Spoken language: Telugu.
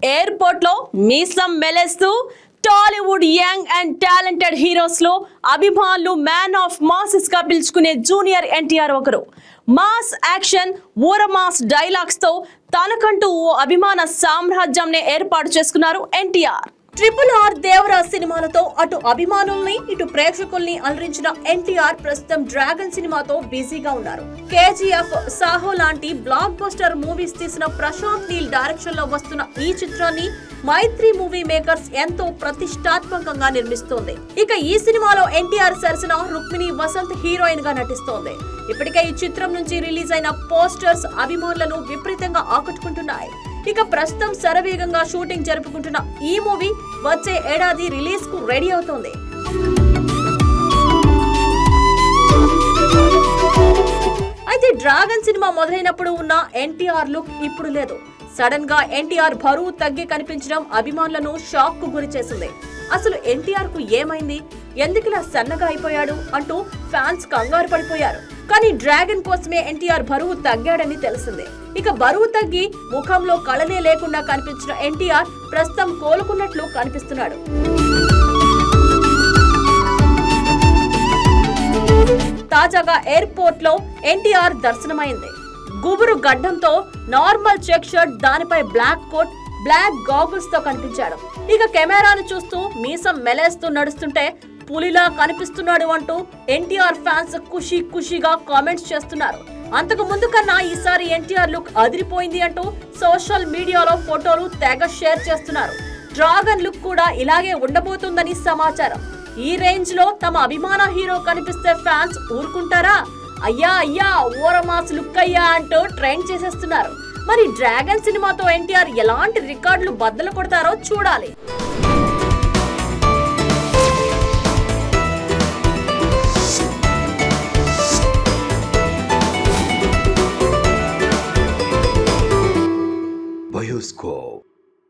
ఎయిర్పోర్ట్ లో మీసం మెలేస్తూ Tollywood young and talented heroes లో అభిమానులు మ్యాన్ ఆఫ్ మాసెస్ గా పిలుచుకునే జూనియర్ ఎన్టీఆర్ ఒకరు. మాస్ యాక్షన్, ఊర మాస్ డైలాగ్స్ తో తనకంటూ ఓ అభిమాన సామ్రాజ్యంని ఏర్పాటు చేసుకున్నారు ఎన్టీఆర్. RRR దేవరా సినిమాలతో అటు అభిమానుల్ని ఇటు ప్రేక్షకుల్ని అలరించిన ఎన్టీఆర్ ప్రస్తుతం డ్రాగన్ సినిమాతో బిజీగా ఉన్నారు. KGF, సాహో లాంటి బ్లాక్ బస్టర్ మూవీస్ తీసిన ప్రశాంత్ నీల్ డైరెక్షన్ లో వస్తున్న ఈ చిత్రాన్ని మైత్రి మూవీ మేకర్స్ ఎంతో ప్రతిష్టాత్మకంగా నిర్మిస్తోంది. ఇక ఈ సినిమాలో ఎన్టీఆర్ సరసన రుక్మిణి వసంత్ హీరోయిన్ గా నటిస్తోంది. ఇప్పటికే ఈ చిత్రం నుంచి రిలీజ్ అయిన పోస్టర్స్ అభిమానులను విపరీతంగా ఆకట్టుకుంటున్నాయి. ఇక ప్రస్తుతం శరవేగంగా షూటింగ్ జరుపుకుంటున్న ఈ మూవీ వచ్చే ఏడాది రిలీజ్ కు రెడీ అవుతోంది. అయితే డ్రాగన్ సినిమా మొదలైనప్పుడు ఉన్న ఎన్టీఆర్ లుక్ ఇప్పుడు లేదు. సడన్ గా ఎన్టీఆర్ బరువు తగ్గి కనిపించడం అభిమానులను షాక్ కు గురి చేసింది. అసలు ఎన్టీఆర్ కు ఏమైంది, ఎందుకులా సన్నగా అయిపోయాడు అంటూ ఫ్యాన్స్ కంగారు పడిపోయారు. కానీ డ్రాగన్ కోసమే ఎన్టీఆర్ బరువు తగ్గాడని తెలిసిందే. ఇక బరువు తగ్గి ముఖంలో కళనే లేకుండా కనిపించిన ఎన్టీఆర్ ప్రస్తుతం కోలుకున్నట్లు కనిపిస్తున్నాడు. తాజాగా ఎయిర్పోర్ట్ లో ఎన్టీఆర్ దర్శనమైంది. గుబురు గడ్డంతో నార్మల్ చెక్ షర్ట్, దానిపై బ్లాక్ కోట్, బ్లాక్ గాగుల్స్ తో కనిపించాడు. ఇక కెమెరాను చూస్తూ మీసం మెలేస్తూ నడుస్తుంటే పులిలా కనిపిస్తున్నాడు అంటూ ఎన్టీఆర్ ఫ్యాన్స్ ఖుషీగా కామెంట్స్ చేస్తున్నారు. అంతకు ముందు కన్నా ఈసారి ఎన్టీఆర్ లుక్ అదిరిపోయింది అంటూ సోషల్ మీడియాలో ఫోటోలు తెగ షేర్ చేస్తున్నారు. డ్రాగన్ లుక్ కూడా ఇలాగే ఉండబోతుందని సమాచారం. ఈ రేంజ్ లో తమ అభిమాన హీరో కనిపిస్తే ఫ్యాన్స్ ఊరుకుంటారా? అయ్యా ఓరమాస్ లుక్ అయ్యా అంటూ ట్రెండ్ చేసేస్తున్నారు. మరి డ్రాగన్ సినిమాతో ఎన్టీఆర్ ఎలాంటి రికార్డులు బద్దలు కొడతారో చూడాలి.